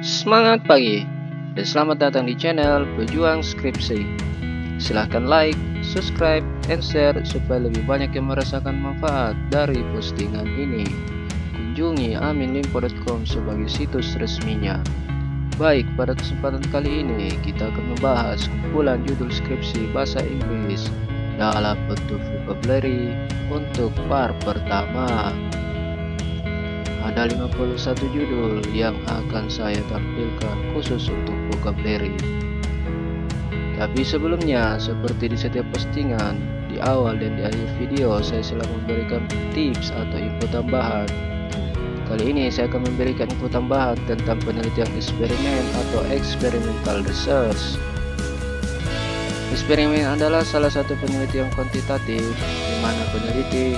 Semangat pagi dan selamat datang di channel Pejuang Skripsi. Silahkan like, subscribe, and share supaya lebih banyak yang merasakan manfaat dari postingan ini. Kunjungi aminlimpo.com sebagai situs resminya. Baik, pada kesempatan kali ini kita akan membahas kumpulan judul skripsi bahasa Inggris dalam bentuk vocabulary untuk part pertama. Ada 51 judul yang akan saya tampilkan khusus untuk vocabulary. Tapi sebelumnya, seperti di setiap postingan, di awal dan di akhir video saya selalu memberikan tips atau info tambahan. Kali ini saya akan memberikan info tambahan tentang penelitian eksperimen atau experimental research. Eksperimen adalah salah satu penelitian kuantitatif di mana peneliti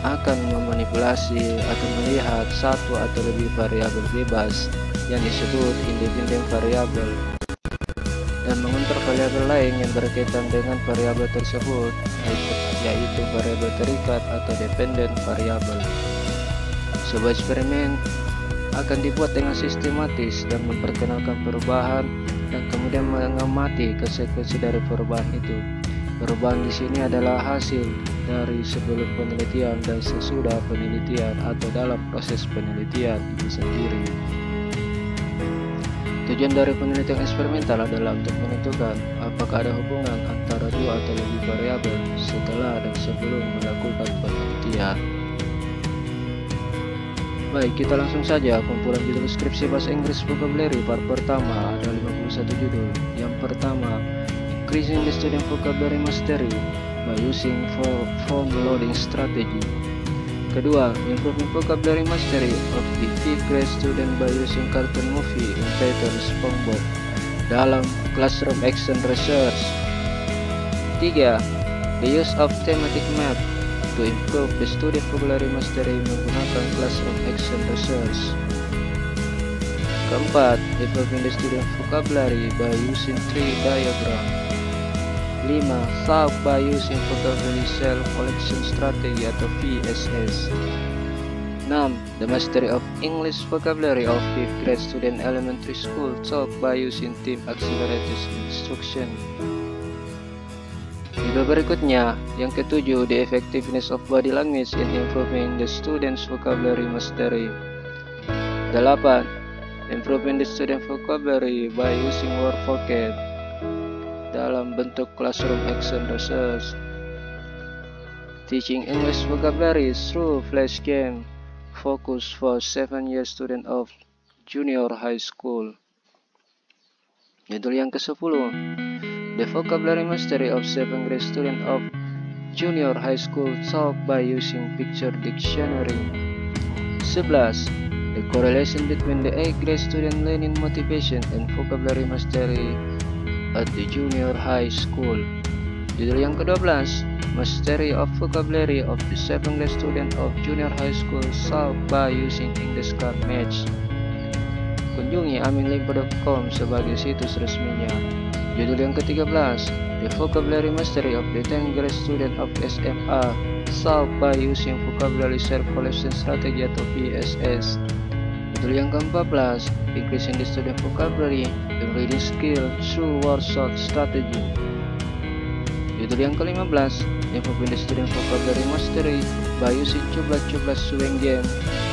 akan memanipulasi atau melihat satu atau lebih variabel bebas yang disebut independent variabel dan mengontrol variabel lain yang berkaitan dengan variabel tersebut, yaitu variabel terikat atau dependent variabel. Sebuah eksperimen akan dibuat dengan sistematis dan memperkenalkan perubahan dan kemudian mengamati konsekuensi dari perubahan itu. Perubahan di sini adalah hasil dari sebelum penelitian dan sesudah penelitian atau dalam proses penelitian itu sendiri. Tujuan dari penelitian eksperimental adalah untuk menentukan apakah ada hubungan antara dua atau lebih variabel setelah dan sebelum melakukan penelitian. Baik, kita langsung saja kumpulan judul skripsi bahasa Inggris vocabulary part pertama. Ada 51 judul. Yang pertama, Increasing the student vocabulary mastery by using form loading strategy. Kedua, Improving vocabulary mastery of the 5th grade student by using cartoon movie entitled SpongeBob dalam classroom action research. Tiga, the use of thematic map to improve the student vocabulary mastery menggunakan classroom action research. Keempat, Improving the student vocabulary by using tree diagram. 5. Solve by using vocabulary cell collection strategy atau VSS. 6. The mastery of English vocabulary of 5th grade student elementary school taught by using team accelerated instruction. Video berikutnya, yang ketujuh, the effectiveness of body language in improving the student's vocabulary mastery. 8. Improving the student vocabulary by using word vocab dalam bentuk classroom action research. Teaching English vocabulary through flash game focus for 7-year student of junior high school. Judul yang ke-10, The vocabulary mastery of 7th grade student of junior high school taught by using picture dictionary. 11. The correlation between the 8th grade student learning motivation and vocabulary mastery at the junior high school. Judul yang ke-12, Mastery of vocabulary of the 7th grade student of junior high school solved by using English card match. Kunjungi aminlimpo.com sebagai situs resminya. Judul yang ke-13, The vocabulary mastery of the 10th grade student of SMA solved by using vocabulary cell collection strategy atau VSS. Judul yang ke-14, Increasing the student vocabulary and reading skill through word sort strategy. Judul yang ke-15, Improving the student vocabulary mastery by using cublas swing game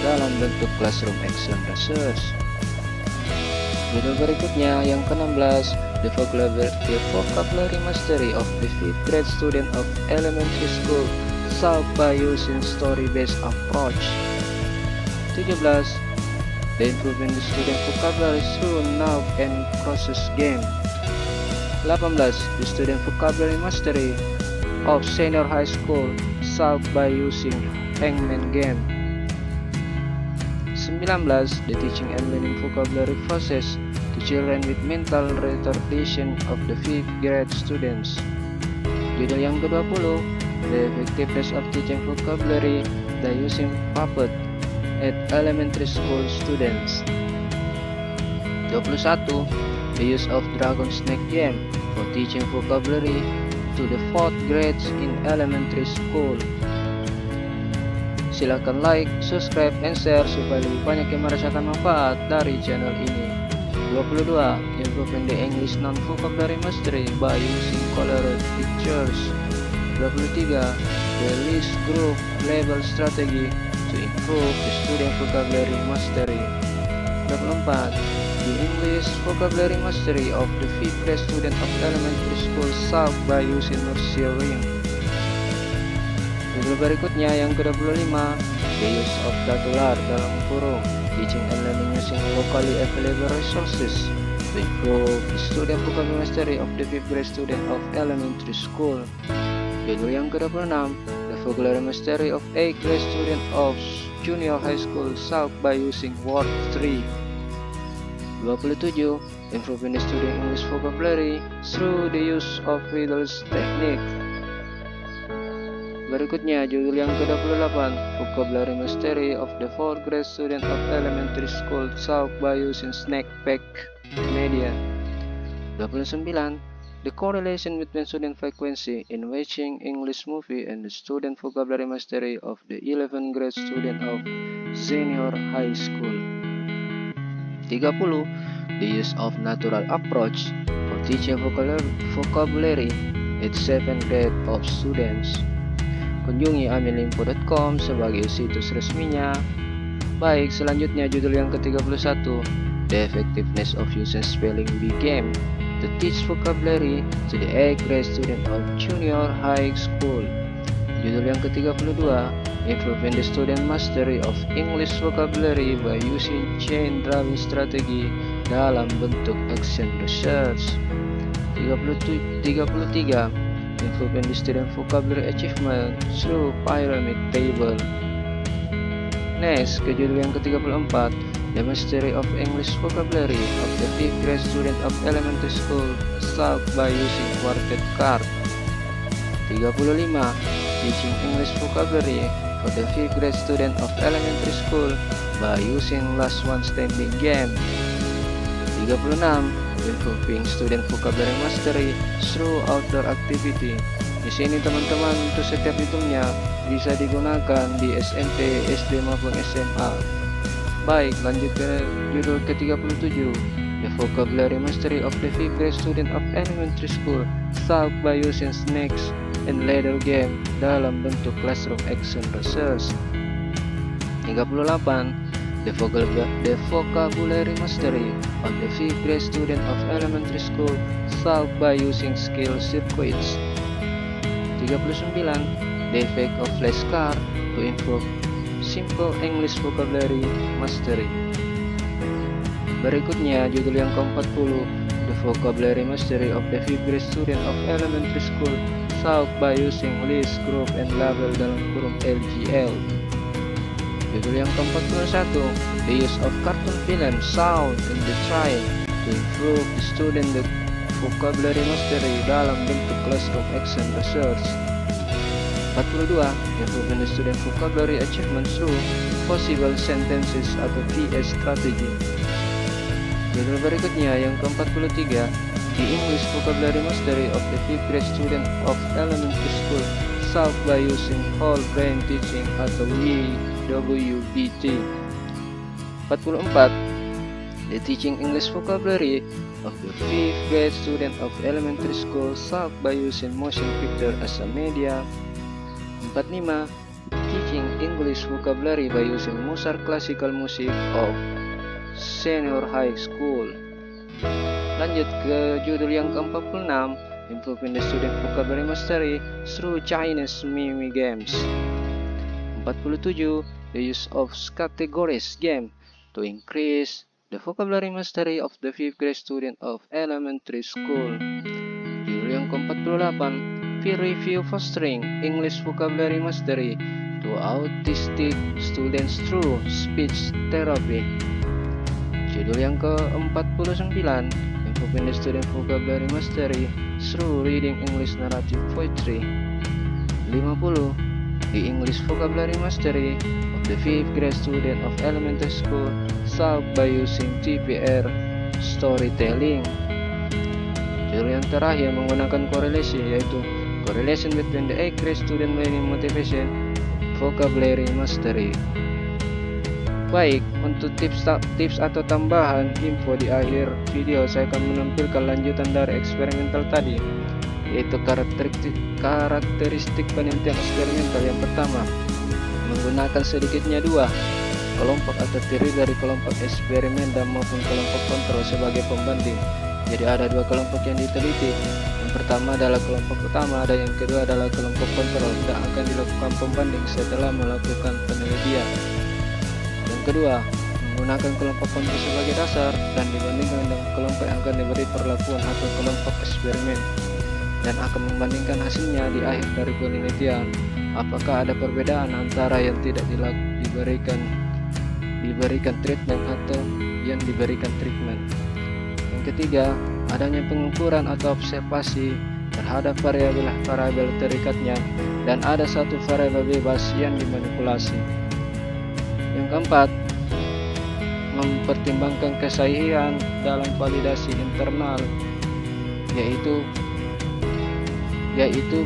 dalam bentuk classroom action research. Judul berikutnya yang ke-16, The vocabulary mastery of the 5th grade student of elementary school solved by using story-based approach. 17. The improving the student vocabulary through noun and process game. 18. The student vocabulary mastery of senior high school solved by using hangman game. 19. The teaching and learning vocabulary process to children with mental retardation of the 5th grade students. Judul yang ke-20, The effectiveness of teaching vocabulary by using puppet at elementary school students. 21. The use of dragon snake game for teaching vocabulary to the 4th grades in elementary school. Silakan like, subscribe, and share supaya lebih banyak yang merasakan manfaat dari channel ini. 22. Improving the English non-vocabulary mastery by using colored pictures. 23. The list group level strategy to improve the student vocabulary mastery. 24. The English vocabulary mastery of the 5th grade student of elementary school solved by using nursery. Judul berikutnya yang ke-25, the use of datular dalam kurung, teaching and learning using locally available resources to improve the student vocabulary mastery of the 5th grade student of elementary school. Judul yang ke-26, the vocabulary mastery of 8th grade student of junior high school solved by using word 3. 27. Improving the student English vocabulary through the use of riddles technique. Berikutnya judul yang ke-28, vocabulary mastery of the 4th grade student of elementary school solved by using snack pack media. 29. The correlation between student frequency in watching English movie and the student vocabulary mastery of the 11th grade student of senior high school. 30. The use of natural approach for teaching vocabulary at 7th grade of students. Kunjungi aminlimpo.com sebagai situs resminya. Baik, selanjutnya judul yang ke-31, The Effectiveness of Using Spelling Bee Game to Teach Vocabulary to the 8th grade student of junior high school. Judul yang ke-32, Improving the Student Mastery of English Vocabulary by Using Chain Drawing Strategy dalam bentuk action research. 33. Improving the Student Vocabulary Achievement through Pyramid Table. Next, ke judul yang ke-34, The Mastery of English Vocabulary of the 5th grade student of elementary school solved by using quartet card. 35. Teaching English Vocabulary for the 5th grade student of elementary school by using last one standing game. 36. Improving student vocabulary mastery through outdoor activity. Di sini teman-teman, untuk setiap hitungnya bisa digunakan di SMP, SD maupun SMA. Baik, lanjut ke judul ke-37, The Vocabulary Mastery of the 5th grade student of elementary school solved by using snakes and ladder game dalam bentuk classroom action research. 38. The vocabulary mastery of the 5th grade student of elementary school solved by using skill circuits. 39. The effect of flashcard to improve simple English vocabulary mastery. Berikutnya judul yang ke-40, The vocabulary mastery of the 5th grade student of elementary school solved by using list, group, and label dalam kurung LGL. Judul yang ke-41, The use of cartoon film, sound, and the train to improve the student the vocabulary mastery dalam bentuk classroom action research. 42. Improving the student vocabulary achievement through possible sentences atau PS strategy. Judul berikutnya yang ke-43, The English vocabulary mastery of the 5th grade student of elementary school solved by using whole brain teaching atau WBT. 44. The teaching English vocabulary of the 5th grade student of elementary school solved by using motion picture as a media. 45. Teaching English vocabulary by using Mozart classical music of senior high school. Lanjut ke judul yang ke-46, Improving the student vocabulary mastery through Chinese mimi games. 47. The use of categories game to increase the vocabulary mastery of the 5th grade student of elementary school. Judul yang ke-48, Peer review fostering English vocabulary mastery to autistic students through speech therapy. Judul yang ke-49, Improving the student vocabulary mastery through reading English narrative poetry. 50. The English vocabulary mastery of the 5th grade student of elementary school solved by using TPR storytelling. Judul yang terakhir menggunakan korelasi, yaitu Correlation between the 8th grade student learning motivation vocabulary mastery. Baik, untuk tips atau tambahan info di akhir video, saya akan menampilkan lanjutan dari eksperimental tadi, yaitu karakteristik penelitian eksperimental. Yang pertama, menggunakan sedikitnya dua kelompok atau terdiri dari kelompok eksperimen dan maupun kelompok kontrol sebagai pembanding. Jadi ada dua kelompok yang diteliti. Yang pertama adalah kelompok utama dan yang kedua adalah kelompok kontrol, dan akan dilakukan pembanding setelah melakukan penelitian. Yang kedua, menggunakan kelompok kontrol sebagai dasar dan dibandingkan dengan kelompok yang akan diberi perlakuan atau kelompok eksperimen, dan akan membandingkan hasilnya di akhir dari penelitian. Apakah ada perbedaan antara yang tidak diberikan treatment atau yang diberikan treatment. Yang ketiga, adanya pengukuran atau observasi terhadap variabel terikatnya, dan ada satu variabel bebas yang dimanipulasi. Yang keempat, mempertimbangkan kesahihan dalam validasi internal, yaitu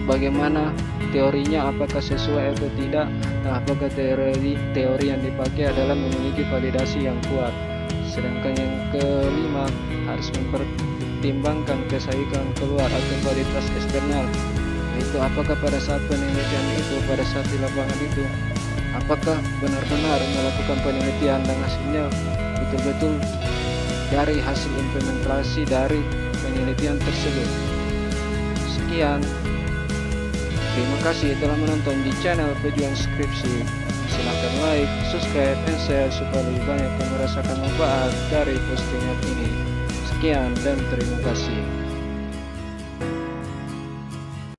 bagaimana teorinya, apakah sesuai atau tidak, dan apakah teori yang dipakai adalah memiliki validasi yang kuat. Sedangkan yang kelima, harus mempertimbangkan kesahihan keluar atau validitas eksternal, yaitu apakah pada saat penelitian itu, pada saat di lapangan itu, apakah benar-benar melakukan penelitian dan hasilnya betul-betul dari hasil implementasi dari penelitian tersebut. Sekian, terima kasih telah menonton di channel Pejuang Skripsi. Silahkan like, subscribe, dan share supaya lebih banyak yang merasakan manfaat dari postingan ini. Sekian dan terima kasih.